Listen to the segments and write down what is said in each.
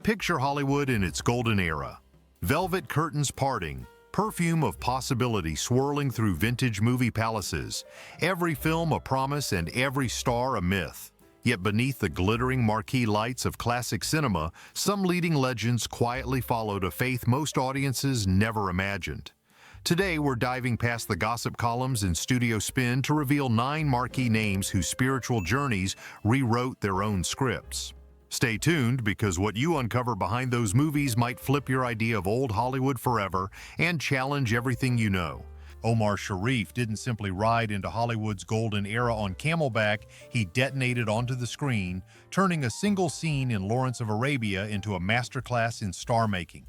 Picture Hollywood in its golden era. Velvet curtains parting, perfume of possibility swirling through vintage movie palaces, every film a promise and every star a myth. Yet beneath the glittering marquee lights of classic cinema, some leading legends quietly followed a faith most audiences never imagined. Today, we're diving past the gossip columns and studio spin to reveal 9 marquee names whose spiritual journeys rewrote their own scripts. Stay tuned, because what you uncover behind those movies might flip your idea of old Hollywood forever and challenge everything you know. Omar Sharif didn't simply ride into Hollywood's golden era on Camelback, he detonated onto the screen, turning a single scene in Lawrence of Arabia into a masterclass in star-making.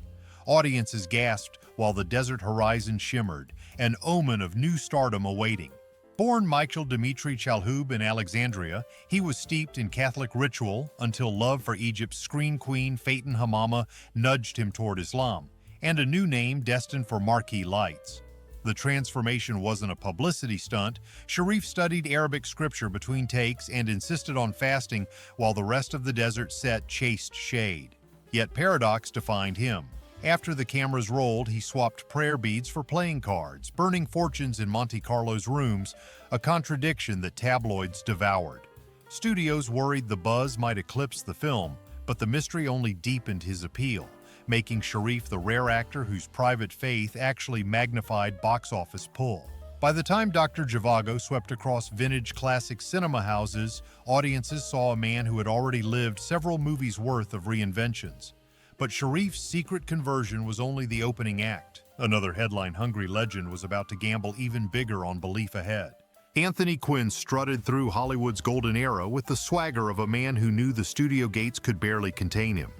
Audiences gasped while the desert horizon shimmered, an omen of new stardom awaiting. Born Michael Dimitri Chalhoub in Alexandria, he was steeped in Catholic ritual until love for Egypt's screen queen Faten Hamama nudged him toward Islam, and a new name destined for marquee lights. The transformation wasn't a publicity stunt. Sharif studied Arabic scripture between takes and insisted on fasting while the rest of the desert set chased shade. Yet paradox defined him. After the cameras rolled, he swapped prayer beads for playing cards, burning fortunes in Monte Carlo's rooms, a contradiction that tabloids devoured. Studios worried the buzz might eclipse the film, but the mystery only deepened his appeal, making Sharif the rare actor whose private faith actually magnified box office pull. By the time Dr. Zhivago swept across vintage classic cinema houses, audiences saw a man who had already lived several movies' worth of reinventions. But Sharif's secret conversion was only the opening act. Another headline-hungry legend was about to gamble even bigger on belief ahead. Anthony Quinn strutted through Hollywood's golden era with the swagger of a man who knew the studio gates could barely contain him.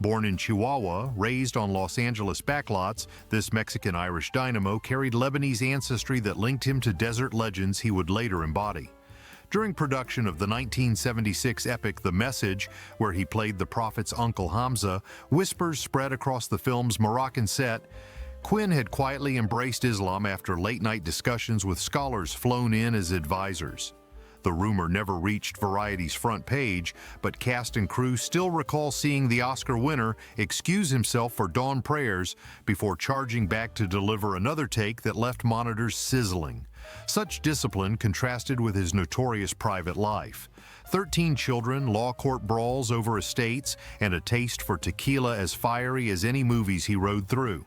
Born in Chihuahua, raised on Los Angeles backlots, this Mexican-Irish dynamo carried Lebanese ancestry that linked him to desert legends he would later embody. During production of the 1976 epic The Message, where he played the Prophet's uncle Hamza, whispers spread across the film's Moroccan set. Quinn had quietly embraced Islam after late-night discussions with scholars flown in as advisors. The rumor never reached Variety's front page, but cast and crew still recall seeing the Oscar winner excuse himself for dawn prayers before charging back to deliver another take that left monitors sizzling. Such discipline contrasted with his notorious private life. 13 children, law court brawls over estates, and a taste for tequila as fiery as any movies he rode through.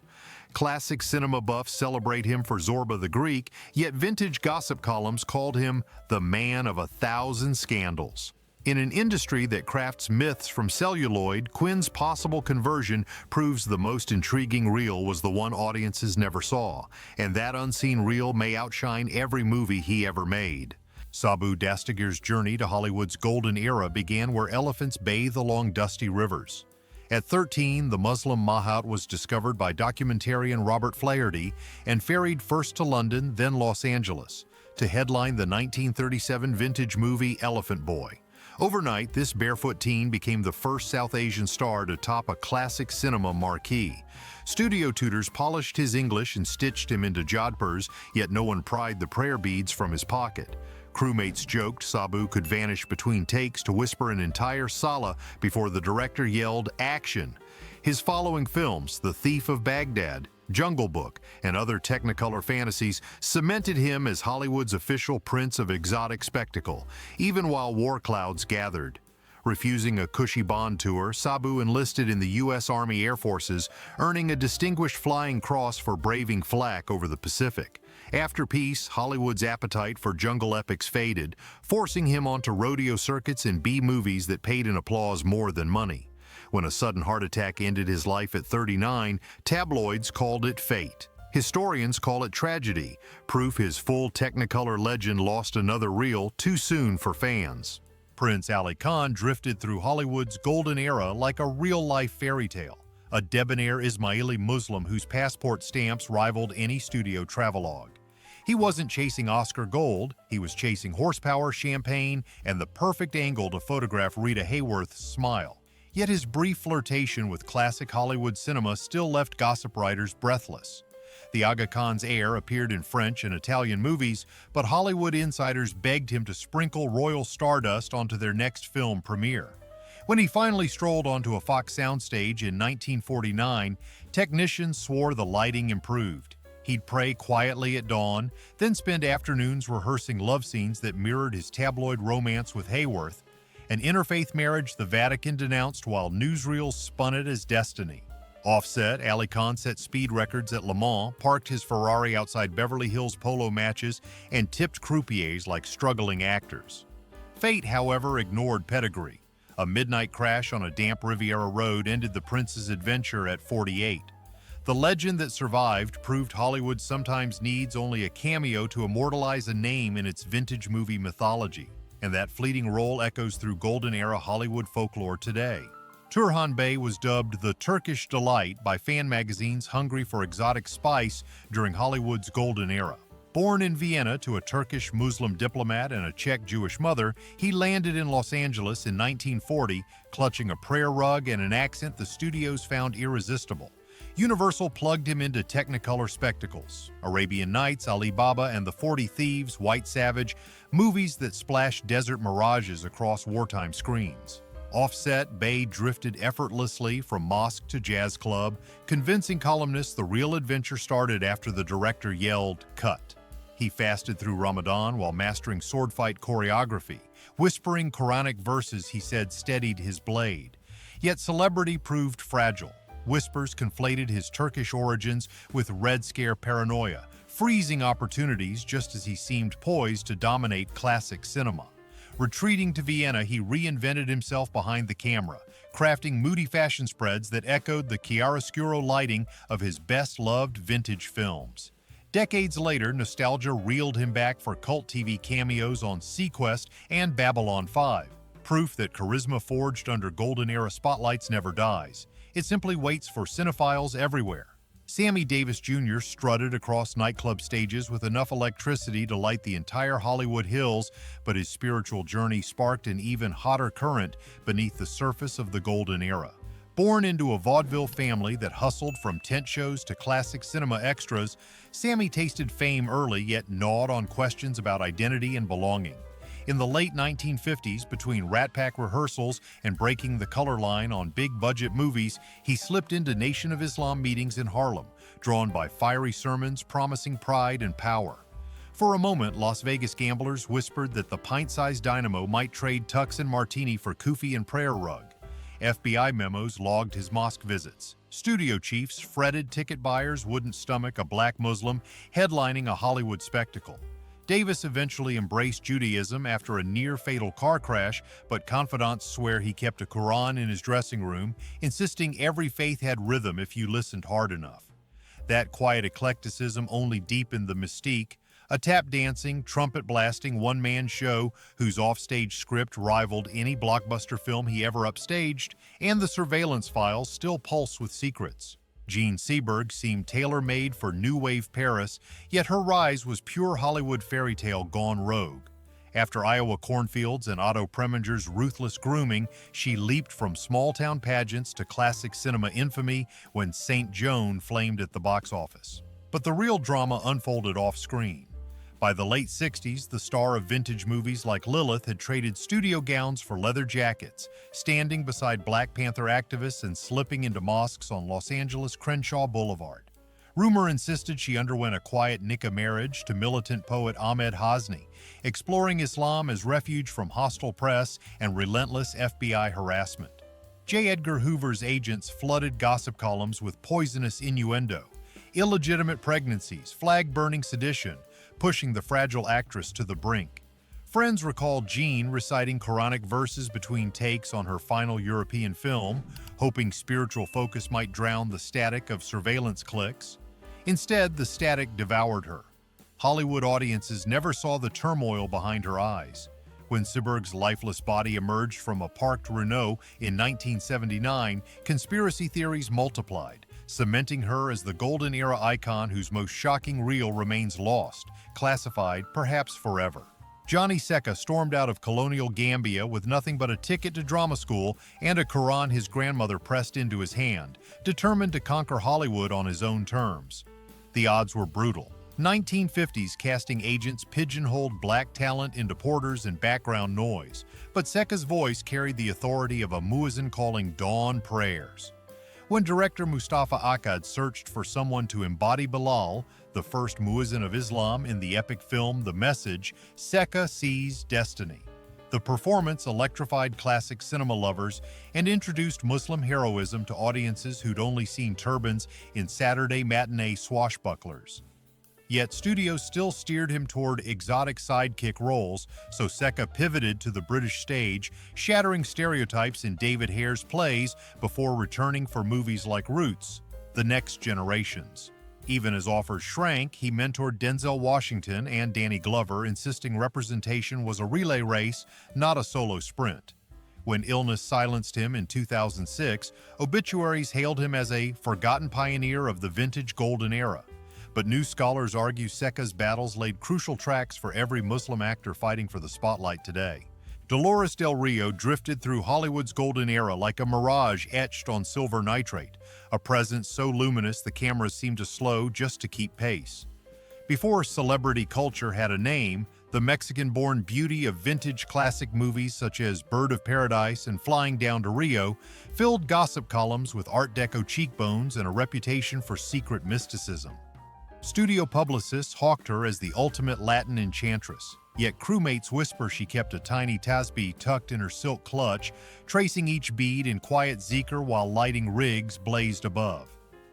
Classic cinema buffs celebrate him for Zorba the Greek, yet vintage gossip columns called him the man of 1,000 scandals. In an industry that crafts myths from celluloid, Quinn's possible conversion proves the most intriguing reel was the one audiences never saw, and that unseen reel may outshine every movie he ever made. Sabu Dastagir's journey to Hollywood's golden era began where elephants bathe along dusty rivers. At 13, the Muslim Mahat was discovered by documentarian Robert Flaherty and ferried first to London, then Los Angeles, to headline the 1937 vintage movie Elephant Boy. Overnight, this barefoot teen became the first South Asian star to top a classic cinema marquee. Studio tutors polished his English and stitched him into jodhpurs, yet no one pried the prayer beads from his pocket. Crewmates joked Sabu could vanish between takes to whisper an entire sala before the director yelled, "Action!" His following films, The Thief of Baghdad, Jungle Book, and other Technicolor fantasies cemented him as Hollywood's official prince of exotic spectacle, even while war clouds gathered. Refusing a cushy Bond tour, Sabu enlisted in the U.S. Army Air Forces, earning a Distinguished Flying Cross for braving flak over the Pacific. After peace, Hollywood's appetite for jungle epics faded, forcing him onto rodeo circuits and B-movies that paid in applause more than money. When a sudden heart attack ended his life at 39, tabloids called it fate. Historians call it tragedy, proof his full Technicolor legend lost another reel too soon for fans. Prince Ali Khan drifted through Hollywood's golden era like a real-life fairy tale, a debonair Ismaili Muslim whose passport stamps rivaled any studio travelogue. He wasn't chasing Oscar gold, he was chasing horsepower, champagne, and the perfect angle to photograph Rita Hayworth's smile. Yet his brief flirtation with classic Hollywood cinema still left gossip writers breathless. The Aga Khan's heir appeared in French and Italian movies, but Hollywood insiders begged him to sprinkle royal stardust onto their next film premiere. When he finally strolled onto a Fox soundstage in 1949, technicians swore the lighting improved. He'd pray quietly at dawn, then spend afternoons rehearsing love scenes that mirrored his tabloid romance with Hayworth, an interfaith marriage the Vatican denounced while newsreels spun it as destiny. Offset, Ali Khan set speed records at Le Mans, parked his Ferrari outside Beverly Hills polo matches, and tipped croupiers like struggling actors. Fate, however, ignored pedigree. A midnight crash on a damp Riviera road ended the prince's adventure at 48. The legend that survived proved Hollywood sometimes needs only a cameo to immortalize a name in its vintage movie mythology, and that fleeting role echoes through golden-era Hollywood folklore today. Turhan Bey was dubbed the Turkish Delight by fan magazines hungry for exotic spice during Hollywood's golden era. Born in Vienna to a Turkish Muslim diplomat and a Czech Jewish mother, he landed in Los Angeles in 1940, clutching a prayer rug and an accent the studios found irresistible. Universal plugged him into Technicolor spectacles, Arabian Nights, Ali Baba and the 40 Thieves, White Savage, movies that splashed desert mirages across wartime screens. Offset, Bey drifted effortlessly from mosque to jazz club, convincing columnists the real adventure started after the director yelled, "Cut." He fasted through Ramadan while mastering swordfight choreography. Whispering Quranic verses, he said, steadied his blade. Yet celebrity proved fragile. Whispers conflated his Turkish origins with Red Scare paranoia, freezing opportunities just as he seemed poised to dominate classic cinema. Retreating to Vienna, he reinvented himself behind the camera, crafting moody fashion spreads that echoed the chiaroscuro lighting of his best-loved vintage films. Decades later, nostalgia reeled him back for cult TV cameos on Sequest and Babylon 5, proof that charisma forged under golden-era spotlights never dies. It simply waits for cinephiles everywhere. Sammy Davis Jr. strutted across nightclub stages with enough electricity to light the entire Hollywood Hills, but his spiritual journey sparked an even hotter current beneath the surface of the golden era. Born into a vaudeville family that hustled from tent shows to classic cinema extras, Sammy tasted fame early yet gnawed on questions about identity and belonging. In the late 1950s, between Rat Pack rehearsals and breaking the color line on big-budget movies, he slipped into Nation of Islam meetings in Harlem, drawn by fiery sermons promising pride and power. For a moment, Las Vegas gamblers whispered that the pint-sized dynamo might trade Tux and Martini for kufi and prayer rug. FBI memos logged his mosque visits. Studio chiefs fretted ticket buyers wouldn't stomach a black Muslim headlining a Hollywood spectacle. Davis eventually embraced Judaism after a near-fatal car crash, but confidants swear he kept a Quran in his dressing room, insisting every faith had rhythm if you listened hard enough. That quiet eclecticism only deepened the mystique, a tap-dancing, trumpet-blasting one-man show whose offstage script rivaled any blockbuster film he ever upstaged, and the surveillance files still pulse with secrets. Jean Seberg seemed tailor-made for New Wave Paris, yet her rise was pure Hollywood fairy tale gone rogue. After Iowa cornfields and Otto Preminger's ruthless grooming, she leaped from small-town pageants to classic cinema infamy when St. Joan flamed at the box office. But the real drama unfolded off-screen. By the late 60s, the star of vintage movies like Lilith had traded studio gowns for leather jackets, standing beside Black Panther activists and slipping into mosques on Los Angeles' Crenshaw Boulevard. Rumor insisted she underwent a quiet nikah marriage to militant poet Ahmed Hasni, exploring Islam as refuge from hostile press and relentless FBI harassment. J. Edgar Hoover's agents flooded gossip columns with poisonous innuendo, illegitimate pregnancies, flag-burning sedition, pushing the fragile actress to the brink. Friends recalled Jean reciting Quranic verses between takes on her final European film, hoping spiritual focus might drown the static of surveillance clicks. Instead, the static devoured her. Hollywood audiences never saw the turmoil behind her eyes. When Seberg's lifeless body emerged from a parked Renault in 1979, conspiracy theories multiplied, cementing her as the golden era icon whose most shocking reel remains lost, classified perhaps forever. Johnny Secca stormed out of colonial Gambia with nothing but a ticket to drama school and a Quran his grandmother pressed into his hand, determined to conquer Hollywood on his own terms. The odds were brutal. 1950s casting agents pigeonholed black talent into porters and background noise, but Seca's voice carried the authority of a muezzin calling dawn prayers. When director Mustafa Akkad searched for someone to embody Bilal, the first muezzin of Islam in the epic film The Message, Seca seized destiny. The performance electrified classic cinema lovers and introduced Muslim heroism to audiences who'd only seen turbans in Saturday matinee swashbucklers. Yet studios still steered him toward exotic sidekick roles, so Seca pivoted to the British stage, shattering stereotypes in David Hare's plays before returning for movies like Roots, The Next Generations. Even as offers shrank, he mentored Denzel Washington and Danny Glover, insisting representation was a relay race, not a solo sprint. When illness silenced him in 2006, obituaries hailed him as a forgotten pioneer of the vintage golden era. But new scholars argue Seca's battles laid crucial tracks for every Muslim actor fighting for the spotlight today. Dolores Del Rio drifted through Hollywood's golden era like a mirage etched on silver nitrate, a presence so luminous the cameras seemed to slow just to keep pace. Before celebrity culture had a name, the Mexican-born beauty of vintage classic movies such as Bird of Paradise and Flying Down to Rio filled gossip columns with Art Deco cheekbones and a reputation for secret mysticism. Studio publicists hawked her as the ultimate Latin enchantress, yet crewmates whisper she kept a tiny tasbih tucked in her silk clutch, tracing each bead in quiet zikr while lighting rigs blazed above.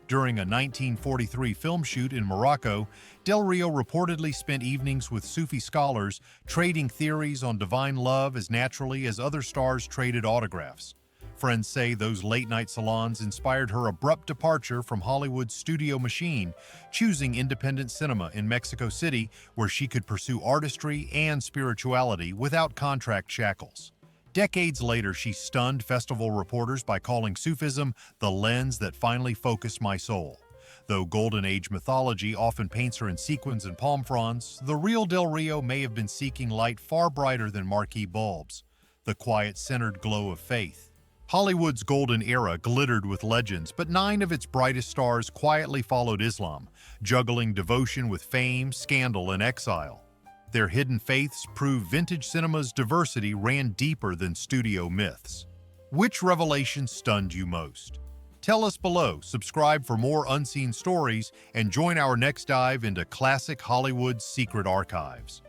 During a 1943 film shoot in Morocco, Del Rio reportedly spent evenings with Sufi scholars, trading theories on divine love as naturally as other stars traded autographs. Friends say those late-night salons inspired her abrupt departure from Hollywood's studio machine, choosing independent cinema in Mexico City where she could pursue artistry and spirituality without contract shackles. Decades later, she stunned festival reporters by calling Sufism the lens that finally focused my soul. Though Golden Age mythology often paints her in sequins and palm fronds, the real Del Rio may have been seeking light far brighter than marquee bulbs, the quiet, centered glow of faith. Hollywood's golden era glittered with legends, but 9 of its brightest stars quietly followed Islam, juggling devotion with fame, scandal, and exile. Their hidden faiths prove vintage cinema's diversity ran deeper than studio myths. Which revelation stunned you most? Tell us below, subscribe for more unseen stories, and join our next dive into classic Hollywood's secret archives.